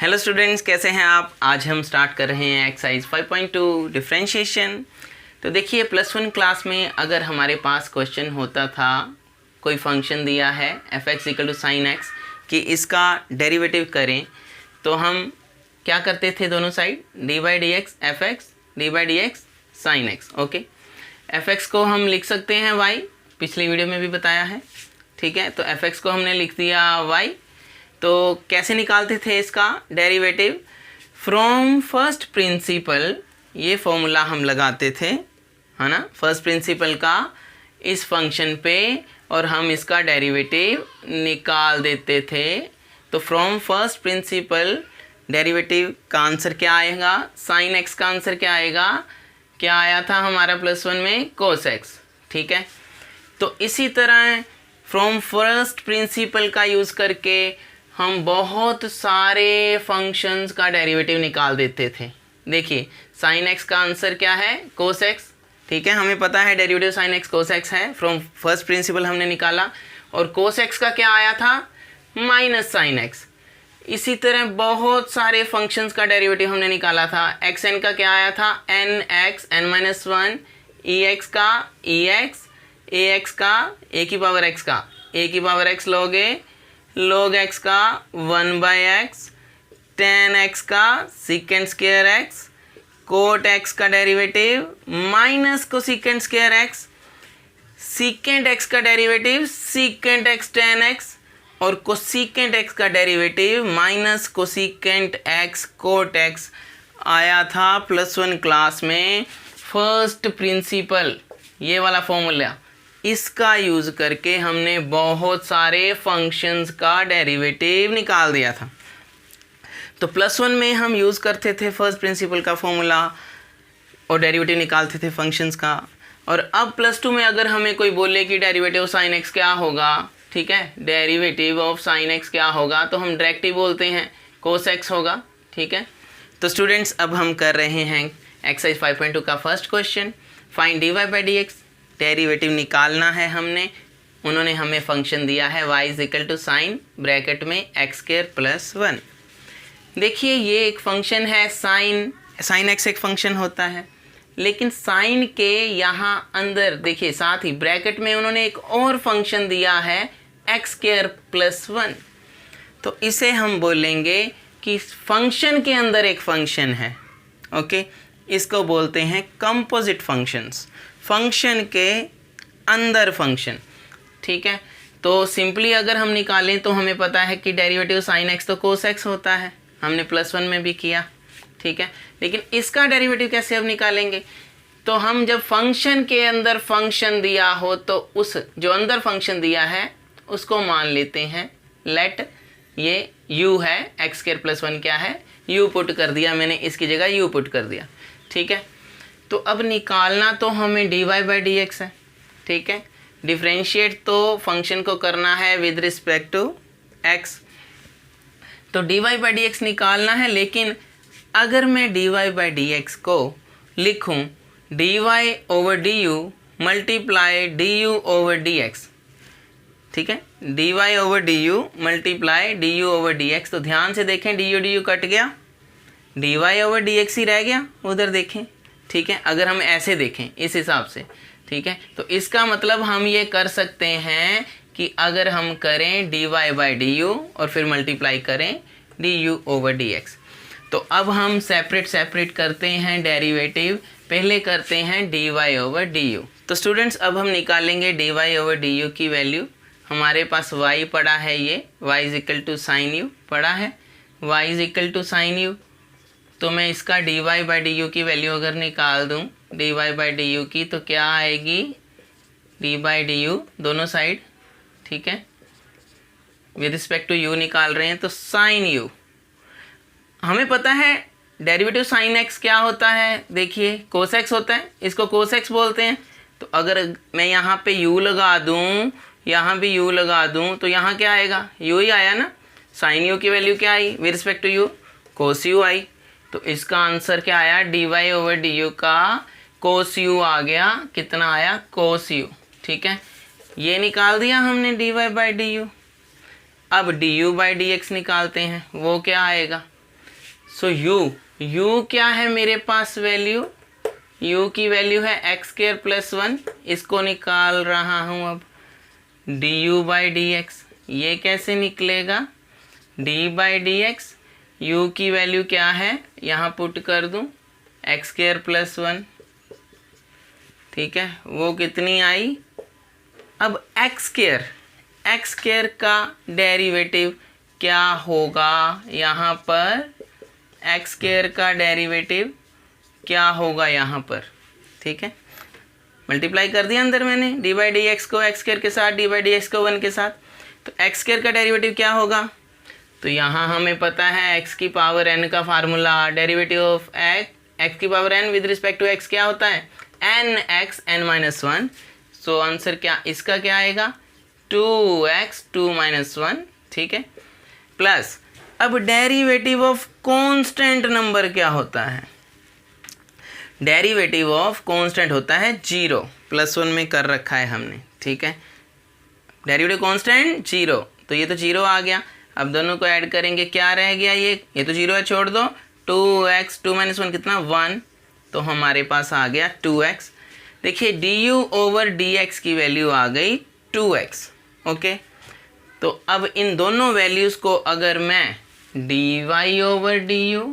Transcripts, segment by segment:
Hello students, कैसे हैं आप। आज हम स्टार्ट कर रहे हैं एक्सरसाइज 5.2 डिफरेंशिएशन। तो देखिए +1 क्लास में अगर हमारे पास क्वेश्चन होता था, कोई फंक्शन दिया है f(x) = sin x कि इसका डेरिवेटिव करें, तो हम क्या करते थे, दोनों side d/dx f(x) d/dx sin x। Okay, f(x) को हम लिख सकते हैं y, पिछली वीडियो में भी बताया है। ठीक है, तो f(x) को हमने लिख दिया y। तो कैसे निकालते थे इसका डेरिवेटिव? फ्रॉम फर्स्ट प्रिंसिपल, ये फॉर्मूला हम लगाते थे, है ना, फर्स्ट प्रिंसिपल का इस फंक्शन पे, और हम इसका डेरिवेटिव निकाल देते थे। तो फ्रॉम फर्स्ट प्रिंसिपल डेरिवेटिव का आंसर क्या आएगा? साइन एक्स का आंसर क्या आएगा? क्या आया था हमारा +1 में? Cos x. ठीक है, तो इसी तरह फ्रॉम फर्स्ट प्रिंसिपल का यूज़ करके हम बहुत सारे फंक्शंस का डेरिवेटिव निकाल देते थे। देखिए साइन एक्स का आंसर क्या है? Cos x. ठीक है, हमें पता है derivative sine x cos x है, फ्रॉम फर्स्ट प्रिंसिपल हमने निकाला। और कोस एक्स का क्या आया था? Minus sine x. इसी तरह बहुत सारे फंक्शंस का डेरिवेटिव हमने निकाला था। एक्स एन का क्या आया था? एन एक्स n-1, ई एक्स का ई एक्स, ए एक्स का ए की पावर एक्स का ए की पावर एक्स log x का 1/x, tan x का secant square x, cot x का derivative minus cosecant square x, secant x का derivative secant x tan x, और कोसिकेंट x का derivative minus cosecant x cot x आया था +1 class में। First principle, ये वाला फॉर्मूला, इसका यूज़ करके हमने बहुत सारे फंक्शंस का डेरिवेटिव निकाल दिया था। तो +1 में हम यूज़ करते थे फर्स्ट प्रिंसिपल का फॉर्मूला और डेरिवेटिव निकालते थे फंक्शंस का। और अब +2 में अगर हमें कोई बोले कि डेरिवेटिव साइन एक्स क्या होगा, ठीक है, डेरिवेटिव ऑफ साइन एक्स क्या होगा, तो हम डायरेक्ट ही बोलते हैं कोस एक्स होगा। ठीक है, तो स्टूडेंट्स अब हम कर रहे हैं एक्सरसाइज 5.2 का first question. Find dy/dx, derivative निकालना है हमने। उन्होंने हमें फंक्शन दिया है y = साइन ब्रैकेट में x² + 1। देखिए ये एक फंक्शन है साइन x एक फंक्शन होता है, लेकिन साइन के यहाँ अंदर देखिए साथ ही ब्रैकेट में उन्होंने एक और फंक्शन दिया है x² + 1। तो इसे हम बोलेंगे कि फंक्शन के अंदर एक फंक्शन है। ओके, इसको बोलते हैं कंपोजिट फंक्शंस, फंक्शन के अंदर फंक्शन। ठीक है, तो सिंपली अगर हम निकालें तो हमें पता है कि डेरिवेटिव साइन एक्स तो कोस एक्स होता है, हमने +1 में भी किया। ठीक है, लेकिन इसका डेरिवेटिव कैसे अब निकालेंगे? तो हम जब फंक्शन के अंदर फंक्शन दिया हो तो उस जो अंदर फंक्शन दिया है उसको मान लेते हैं लेट ये u है, x² + 1 क्या है? u पुट कर दिया मैंने, इसकी जगह u पुट कर दिया। ठीक है, तो अब निकालना तो हमें dy/dx है। ठीक है, डिफ्रेंशिएट तो फंक्शन को करना है विद रिस्पेक्ट टू x। तो dy/dx निकालना है, लेकिन अगर मैं dy/dx को लिखूं dy/du मल्टीप्लाई du/dx, ठीक है, dy/du मल्टीप्लाई du/dx, तो ध्यान से देखें du कट गया, dy/dx ही रह गया उधर देखें। ठीक है, अगर हम ऐसे देखें इस हिसाब से, ठीक है, तो इसका मतलब हम ये कर सकते हैं कि अगर हम करें dy/du और फिर मल्टीप्लाई करें du/dx, तो अब हम सेपरेट करते हैं डेरिवेटिव। पहले करते हैं dy/du। तो स्टूडेंट्स अब हम निकालेंगे dy/du की वैल्यू। हमारे पास y पड़ा है, ये y = sin u पड़ा है, y = sin u। तो मैं इसका dy/du की वैल्यू अगर निकाल दूं dy/du की, तो क्या आएगी? d/du दोनों साइड, ठीक है, विद रिस्पेक्ट टू u निकाल रहे हैं, तो साइन u। हमें पता है डेरिवेटिव साइन x क्या होता है, देखिए कोस x होता है, इसको कोस x बोलते हैं। तो अगर मैं यहाँ पे u लगा दूँ, यहाँ भी u लगा दूँ, तो यहाँ क्या आएगा? u ही आया ना। साइन u की वैल्यू क्या आई with respect to u? Cos u आई। तो इसका आंसर क्या आया? dy/du का कोस u आ गया। कितना आया? कोस u। ठीक है, ये निकाल दिया हमने dy/du। अब du/dx निकालते हैं, वो क्या आएगा? सो u क्या है मेरे पास वैल्यू, u की वैल्यू है एक्स स्क्वायर प्लस 1, इसको निकाल रहा हूँ अब du बाई डी एक्स। ये कैसे निकलेगा, d by D x, u की वैल्यू क्या है यहाँ पुट कर दूँ एक्स स्क्वायर प्लस 1, ठीक है, वो कितनी आई। अब एक्स स्क्वायर का डेरिवेटिव क्या होगा, यहाँ पर एक्स स्क्वायर का डेरिवेटिव क्या होगा यहाँ पर, ठीक है, मल्टीप्लाई कर दिया अंदर मैंने डी बाई डी एक्स को एक्स स्क्वायर के साथ, डी बाई डी एक्स को 1 के साथ, तो एक्स स्क्वायर का डेरिवेटिव क्या होगा, तो यहाँ हमें पता है एक्स की पावर n का फार्मूला, डेरिवेटिव ऑफ एक्स की power n with respect to x क्या होता है n x n minus 1। So answer क्या इसका क्या आएगा 2x 2 माइनस 1, ठीक है, प्लस अब डेरिवेटिव ऑफ कांस्टेंट नंबर क्या होता है, डेरिवेटिव ऑफ कांस्टेंट होता है 0, प्लस 1 में कर रखा है हमने, ठीक है, डेरिवेटिव कांस्टेंट 0, तो ये तो 0 आ गया। अब दोनों को ऐड करेंगे क्या रह गया, ये तो 0 है छोड़ दो, 2x 2 माइनस 1 कितना 1, तो हमारे पास आ गया 2x। देखिए du ओवर dx की वैल्यू आ गई 2x, ओके, तो अब इन दोनों वैल्यूज़ को अगर मैं dy ओवर du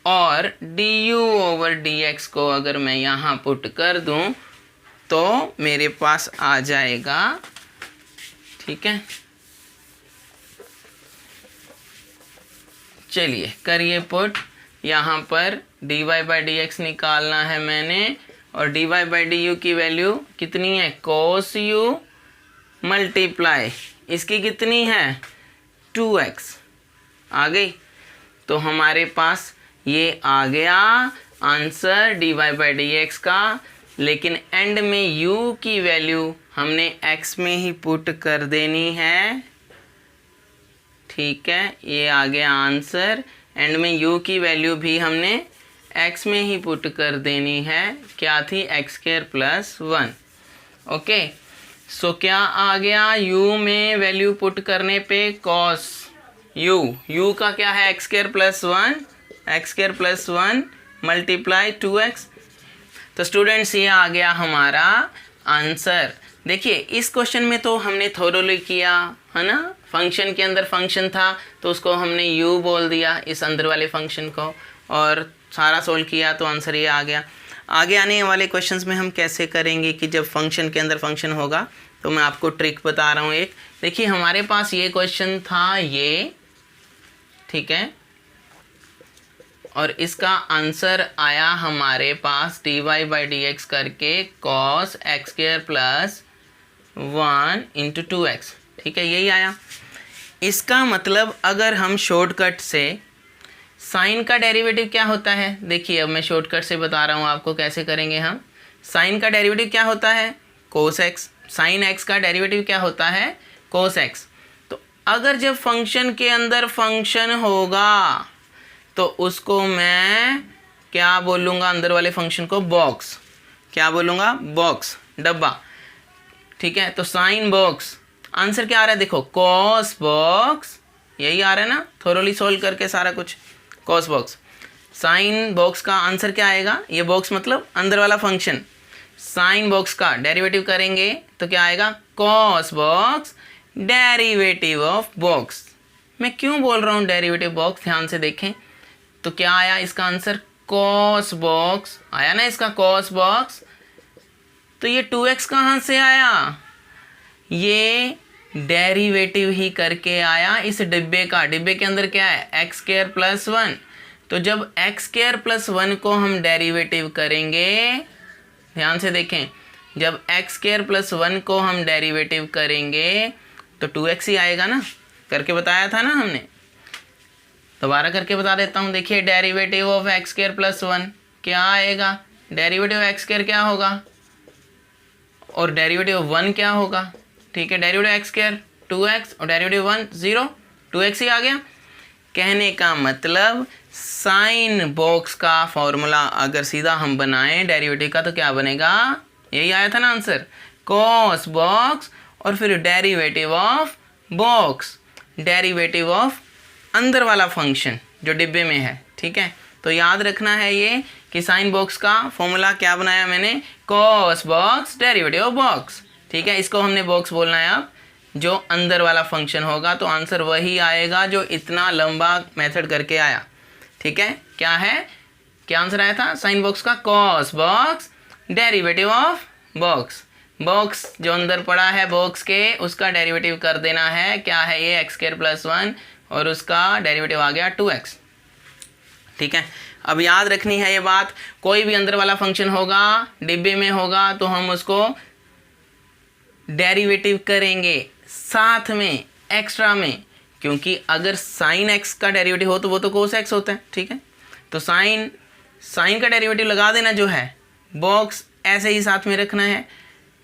और du ओवर dx को अगर मैं यहाँ पुट कर दूँ तो मेरे पास आ जाएगा, ठीक है, चलिए करिए पुट, यहाँ पर dy बाई डी एक्स निकालना है मैंने और dy बाई डी यू की वैल्यू कितनी है cos u मल्टीप्लाई इसकी कितनी है 2x आ गई, तो हमारे पास ये आ गया answer dy by D x का, लेकिन एंड में u की वैल्यू हमने x में ही पुट कर देनी है, ठीक है, ये आ गया आंसर, एंड में u की वैल्यू भी हमने x में ही पुट कर देनी है, क्या थी एक्स स्क्वायर प्लस 1, ओके, सो क्या आ गया u में वैल्यू पुट करने पे cos u का क्या है x square plus 1 multiply 2x, तो स्टूडेंट्स ये आ गया हमारा आंसर। देखिए इस क्वेश्चन में तो हमने थोरोली किया है ना, फंक्शन के अंदर फंक्शन था तो उसको हमने u बोल दिया इस अंदर वाले फंक्शन को और सारा सोल्व किया, तो आंसर ये आ गया। आगे आने वाले क्वेश्चंस में हम कैसे करेंगे कि जब फंक्शन के अंदर फंक्शन होगा, तो मैं आपको ट्रिक बता रहा हूँ एक। देखिए हमारे पास ये क्वेश्चन था ये, ठीक है, और इसका आंसर आया हमारे पास dy बाई डी एक्स करके cos x square plus 1 into 2x, ठीक है, यही आया। इसका मतलब अगर हम शॉर्टकट से साइन का डेरिवेटिव क्या होता है, देखिए अब मैं शॉर्टकट से बता रहा हूँ आपको कैसे करेंगे हम। साइन का डेरिवेटिव क्या होता है cos x, साइन x का डेरिवेटिव क्या होता है cos x। तो अगर जब फंक्शन के अंदर फंक्शन होगा तो उसको मैं क्या बोलूँगा, अंदर वाले फंक्शन को बॉक्स, क्या बोलूँगा बॉक्स, डब्बा, ठीक है, तो साइन बॉक्स, आंसर क्या आ रहा है देखो cos बॉक्स, यही आ रहा है ना, थोरोली सोल्व करके सारा कुछ cos बॉक्स, साइन बॉक्स का आंसर क्या आएगा, ये बॉक्स मतलब अंदर वाला फंक्शन, साइन बॉक्स का डेरिवेटिव करेंगे तो क्या आएगा cos box derivative of box. मैं क्यों बोल रहा हूँ डेरिवेटिव बॉक्स, ध्यान से देखें, तो क्या आया इसका आंसर cos बॉक्स आया ना, इसका cos बॉक्स, तो ये 2x कहाँ से आया, ये डेरिवेटिव ही करके आया इस डिब्बे का, डिब्बे के अंदर क्या है एक्स स्क्वायर प्लस 1, तो जब एक्स स्क्वायर प्लस 1 को हम डेरिवेटिव करेंगे, ध्यान से देखें, जब एक्स स्क्वायर प्लस 1 को हम डेरिवेटिव करेंगे तो 2x ही आएगा ना, करके बताया था ना हमने, दोबारा करके बता देता हूँ। देखिए derivative of x square plus 1 क्या आएगा, डेरिवेटिव एक्स स्क्वायर क्या होगा और डेरिवेटिव 1 क्या होगा, ठीक है, डेरिवेटिव एक्स स्क्वायर 2x और डेरिवेटिव 1 0, 2x ही आ गया। कहने का मतलब साइन बॉक्स का फॉर्मूला अगर सीधा हम बनाएं डेरिवेटिव का तो क्या बनेगा, यही आया था ना आंसर, cos बॉक्स और फिर derivative of box, derivative of अंदर वाला फंक्शन जो डिब्बे में है, ठीक है। तो याद रखना है ये कि साइन बॉक्स का फॉर्मूला क्या बनाया मैंने, cos box derivative of box, ठीक है। इसको हमने बॉक्स बोलना है अब, जो अंदर वाला फंक्शन होगा तो आंसर वही आएगा जो इतना लंबा मेथड करके आया, ठीक है। क्या है, क्या आंसर आया था साइन बॉक्स का, cos box derivative of box. Box जो अंदर पड़ा है बॉक्स के, उसका डेरिवेटिव कर देना है, क्या है ये x² + 1 और उसका डेरिवेटिव आ गया 2x, ठीक है। अब याद रखनी है ये बात, कोई भी अंदर वाला फंक्शन होगा डिब्बे में होगा तो हम उसको डेरिवेटिव करेंगे साथ में एक्स्ट्रा में, क्योंकि अगर साइन x का डेरिवेटिव हो तो वो तो कोस x होता है, ठीक है। तो साइन का डेरिवेटिव लगा देना जो है, बॉक्स ऐसे ही साथ में रखना है,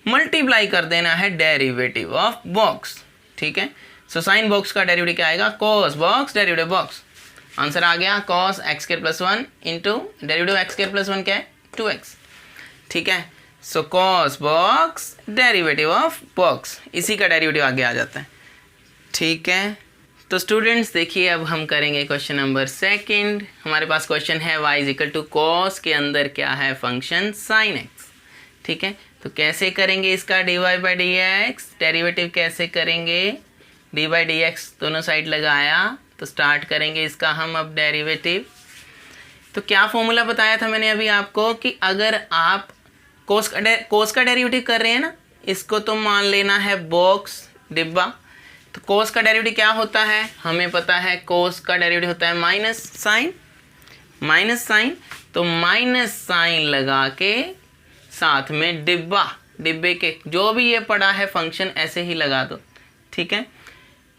मल्टीप्लाई कर देना है डेरिवेटिव ऑफ बॉक्स, ठीक है। सो साइन बॉक्स का डेरिवेटिव क्या आएगा, cos box derivative box. Answer आ गया cos x² + 1 into derivative x² + 1 क्या है 2x, ठीक है। सो cos box derivative of box, इसी का डेरिवेटिव आगे आ जाता है, ठीक है। तो स्टूडेंट्स देखिए अब हम करेंगे क्वेश्चन नंबर 2। हमारे पास क्वेश्चन है y = cos के अंदर क्या है फंक्शन sin x, ठीक है। तो कैसे करेंगे इसका dy/dx, डेरिवेटिव कैसे करेंगे, dy/dx दोनों साइड लगाया तो स्टार्ट करेंगे इसका हम अब डेरिवेटिव। तो क्या फॉर्मूला बताया था मैंने अभी आपको कि अगर आप कोस का डेरिवेटिव कर रहे हैं ना, इसको तो मान लेना है बॉक्स डिब्बा। तो कोस का डेरिवेटिव क्या होता है, हमें पता है कोस का डेरिवेटिव होता है माइनस साइन, तो माइनस साइन लगा के साथ में डिब्बे के जो भी ये पड़ा है फंक्शन ऐसे ही लगा दो, ठीक है।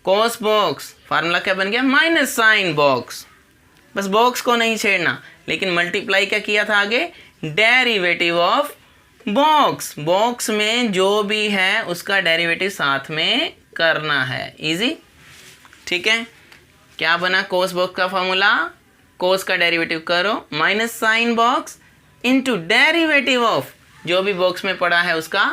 कॉस बॉक्स फार्मूला क्या बन गया, माइनस साइन बॉक्स, बस बॉक्स को नहीं छेड़ना, लेकिन मल्टीप्लाई क्या किया था आगे, डेरिवेटिव ऑफ बॉक्स, बॉक्स में जो भी है उसका डेरिवेटिव साथ में करना है, इजी, ठीक है। क्या बना कोस बॉक्स का फॉर्मूला, कोस का डेरिवेटिव करो minus sine box into derivative of जो भी बॉक्स में पड़ा है उसका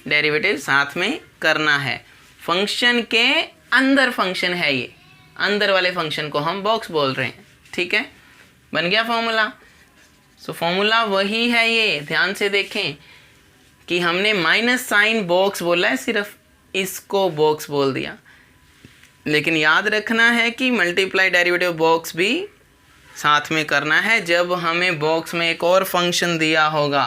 डेरिवेटिव साथ में करना है। फंक्शन के अंदर फंक्शन है ये, अंदर वाले फंक्शन को हम बॉक्स बोल रहे हैं, ठीक है। बन गया फॉर्मूला। सो फॉर्मूला वही है ये, ध्यान से देखें कि हमने माइनस साइन बॉक्स बोला है, सिर्फ इसको बॉक्स बोल दिया, लेकिन याद रखना है कि मल्टीप्लाई डेरिवेटिव बॉक्स भी साथ में करना है जब हमें बॉक्स में एक और फंक्शन दिया होगा,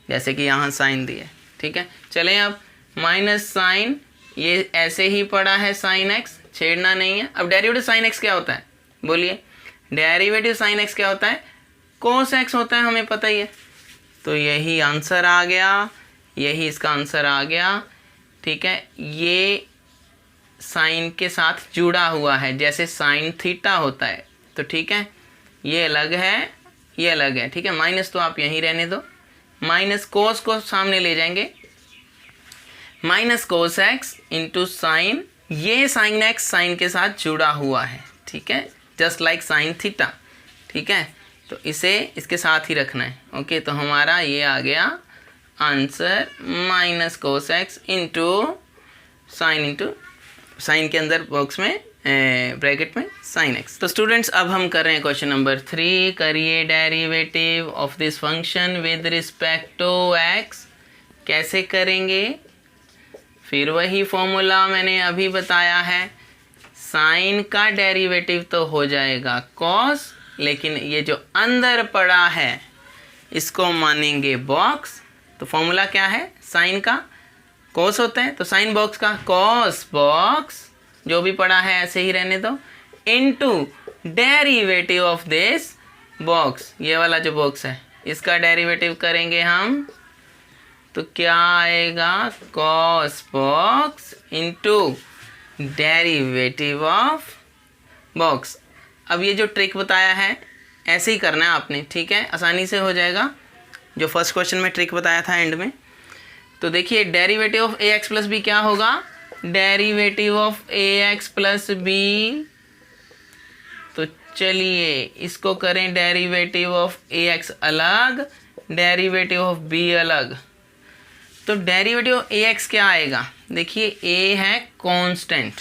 जैसे कि यहाँ साइन दिए, ठीक है। चलें अब माइनस साइन, ये ऐसे ही पड़ा है साइन x, छेड़ना नहीं है। अब डेरिवेटिव साइन x क्या होता है, बोलिए, डेरिवेटिव साइन x क्या होता है, कोस x होता है, हमें पता ही है। तो यही आंसर आ गया, यही इसका आंसर आ गया, ठीक है। ये साइन के साथ जुड़ा हुआ है, जैसे साइन थीटा होता है, तो ठीक है, ये अलग है, ये अलग है, ठीक है। माइनस तो आप यहीं रहने दो, माइनस कोस को सामने ले जाएंगे, minus cos x into sine, ये साइन एक्स साइन के साथ जुड़ा हुआ है, ठीक है, जस्ट लाइक साइन थीटा, ठीक है। तो इसे इसके साथ ही रखना है, ओके। तो हमारा ये आ गया answer minus cos x into sine के अंदर बॉक्स में ब्रैकेट में साइन एक्स। तो स्टूडेंट्स अब हम कर रहे हैं क्वेश्चन नंबर 3, करिए derivative of this function with respect to x. कैसे करेंगे, फिर वही फॉर्मूला मैंने अभी बताया है, साइन का डेरिवेटिव तो हो जाएगा कॉस, लेकिन ये जो अंदर पड़ा है इसको मानेंगे बॉक्स। तो फॉर्मूला क्या है, साइन का कॉस होता है, तो साइन बॉक्स का कॉस बॉक्स जो भी पड़ा है ऐसे ही रहने दो, into derivative of this box, ये वाला जो बॉक्स है इसका डेरिवेटिव करेंगे हम, तो क्या आएगा, cos box into derivative of box. अब ये जो ट्रिक बताया है ऐसे ही करना है आपने, ठीक है, आसानी से हो जाएगा, जो फर्स्ट क्वेश्चन में ट्रिक बताया था एंड में। तो देखिए derivative of A x plus B क्या होगा, derivative of A x plus B, तो चलिए इसको करें डेरिवेटिव ऑफ ए एक्स अलग, डेरिवेटिव ऑफ बी अलग। तो डेरिवेटिव ऑफ ए एक्स क्या आएगा, देखिए ए है कांस्टेंट,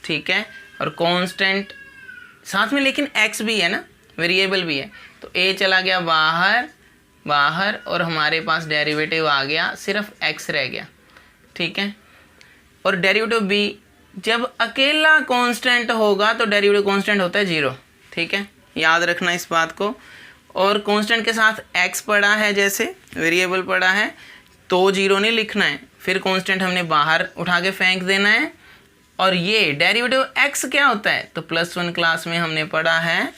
ठीक है, और कांस्टेंट साथ में लेकिन x भी है ना, वेरिएबल भी है, तो a चला गया बाहर बाहर और हमारे पास डेरिवेटिव आ गया, सिर्फ x रह गया, ठीक है। और डेरिवेटिव b जब अकेला कांस्टेंट होगा तो डेरिवेटिव कांस्टेंट होता है 0, ठीक है, याद रखना इस बात को। और कांस्टेंट के साथ x पड़ा है, जैसे वेरिएबल पड़ा है तो 0 नहीं लिखना है, फिर कांस्टेंट हमने बाहर उठा के फेंक देना है। और ये डेरिवेटिव x क्या होता है, तो +1 क्लास में हमने पढ़ा है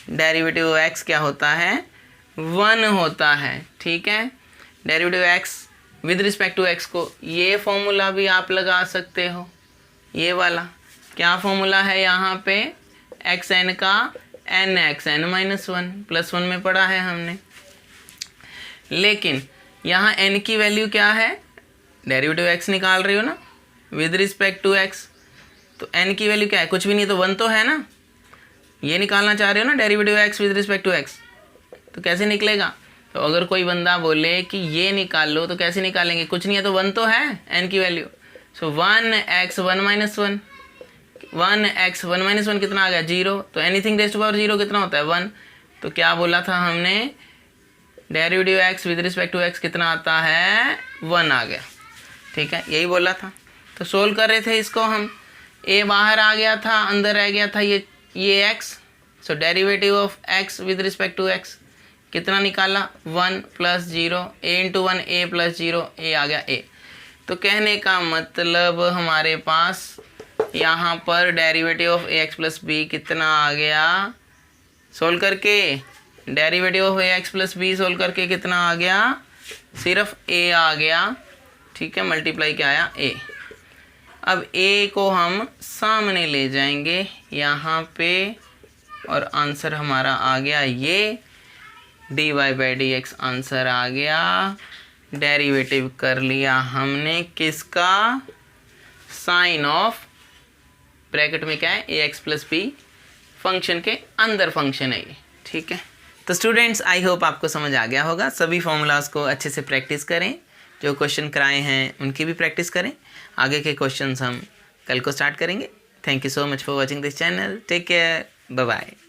डेरिवेटिव x क्या होता है, 1 होता है, ठीक है। Derivative x with respect to x को ये फॉर्मूला भी आप लगा सकते हो, ये वाला क्या फॉर्मूला है यहाँ पे, xn का n(xn-1) +1 में पढ़ा है हमने। लेकिन यहाँ n की वैल्यू क्या है, डेरिवेटिव x निकाल रही हो ना विद रिस्पेक्ट टू x, तो n की वैल्यू क्या है, कुछ भी नहीं तो 1 तो है ना, ये निकालना चाह रहे हो ना derivative x with respect to x, तो कैसे निकलेगा। तो अगर कोई बंदा बोले कि ये निकाल लो तो कैसे निकालेंगे, कुछ नहीं है तो 1 तो है n की वैल्यू, सो 1x1 1x1 कितना आ गया 0, तो एनीथिंग रेज़्ड टू पावर 0 कितना होता है 1, तो क्या बोला था हमने, derivative x with respect to x कितना आता है 1 आ गया, ठीक है, यही बोला था। तो सोल्व कर रहे थे इसको हम, a बाहर आ गया था, अंदर रह गया था ये x, so derivative of x with respect to x कितना निकाला 1 + 0, a × 1 a + 0 a आ गया a। तो कहने का मतलब हमारे पास यहाँ पर डेरिवेटिव ऑफ ax + b कितना आ गया, सोल्व करके derivative of ax + b solve करके कितना आ गया, सिर्फ a आ गया, ठीक है, मल्टीप्लाई क्या आया a। अब a को हम सामने ले जाएंगे यहाँ पे और आंसर हमारा आ गया ये dy/dx आंसर आ गया। डेरिवेटिव कर लिया हमने किसका, साइन ऑफ ब्रैकेट में क्या है ax + b, फंक्शन के अंदर फंक्शन है ये, ठीक है। तो स्टूडेंट्स आई होप आपको समझ आ गया होगा, सभी फॉर्मूलाज को अच्छे से प्रैक्टिस करें, जो क्वेश्चन कराए हैं उनकी भी प्रैक्टिस करें, आगे के क्वेश्चंस हम कल को स्टार्ट करेंगे। Thank you so much for watching this channel, take care, bye bye.